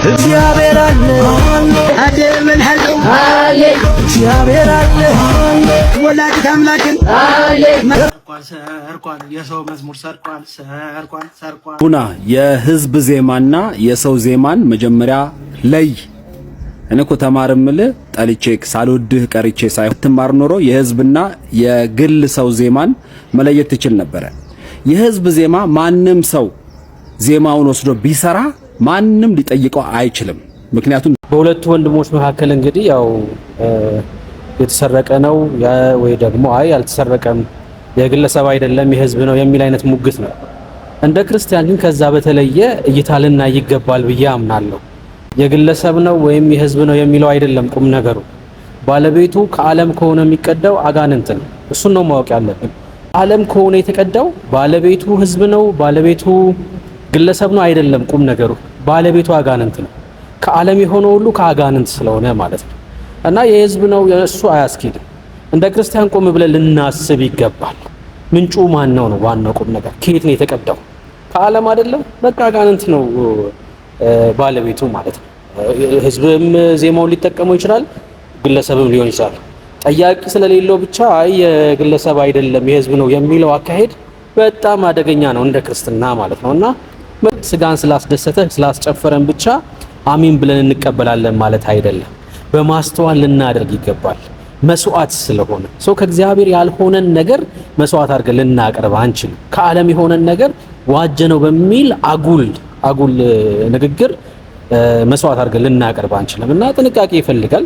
እግዚአብሔር አለ አደምን ሐዘው አለ እግዚአብሔር አለ ወላዲተ አምላክን አለ ሰርቋል የሰው መዝሙር ሰርቋል ቡና የህዝብ ዜማና የሰው ዜማን መጀመሪያ ለይ። እኔ እኮ ተማርምል ጠልቼክ ሳልወድህ ቀርቼ ሳይሆን ትማር ኖሮ የህዝብና የግል ሰው ዜማን መለየት ትችል ነበር። የህዝብ ዜማ ማንም ሰው ዜማውን ወስዶ ቢሰራ ማንም ሊጠይቀው አይችልም። ምክንያቱም በሁለቱ ወንድሞች መካከል እንግዲህ ያው የተሰረቀ ነው ወይ ደግሞ አይ አልተሰረቀም የግለሰብ አይደለም የህዝብ ነው የሚል አይነት ሙግት ነው። እንደ ክርስቲያን ግን ከዛ በተለየ እይታልና ይገባል ብዬ አምናለሁ። የግለሰብ ነው ወይም የህዝብ ነው የሚለው አይደለም ቁም ነገሩ። ባለቤቱ ከዓለም ከሆነ የሚቀዳው አጋንንት ነው። እሱን ነው ማወቅ ያለብን። ዓለም ከሆነ የተቀዳው ባለቤቱ ህዝብ ነው ባለቤቱ ግለሰብ ነው አይደለም ቁም ነገሩ። ባለቤቱ አጋንንት ነው። ከዓለም የሆነ ሁሉ ከአጋንንት ስለሆነ ማለት ነው። እና የህዝብ ነው የእሱ አያስኬድም። እንደ ክርስቲያን ቆም ብለን ልናስብ ይገባል። ምንጩ ማን ነው ነው ዋናው ቁም ነገር። ከየት ነው የተቀዳው? ከዓለም አይደለም። በቃ አጋንንት ነው ባለቤቱ ማለት ነው። ህዝብም ዜማውን ሊጠቀመው ይችላል፣ ግለሰብም ሊሆን ይችላል። ጠያቂ ስለሌለው ብቻ አይ የግለሰብ አይደለም የህዝብ ነው የሚለው አካሄድ በጣም አደገኛ ነው እንደ ክርስትና ማለት ነውና ስጋን ስላስደሰተ ስላስጨፈረን ብቻ አሚን ብለን እንቀበላለን ማለት አይደለም። በማስተዋል ልናደርግ ይገባል። መስዋዕት ስለሆነ ሰው ከእግዚአብሔር ያልሆነን ነገር መስዋዕት አድርገን ልናቀርብ አንችልም። ከዓለም የሆነን ነገር ዋጀነው በሚል አጉል ንግግር መስዋዕት አድርገን ልናቀርብ አንችልም እና ጥንቃቄ ይፈልጋል።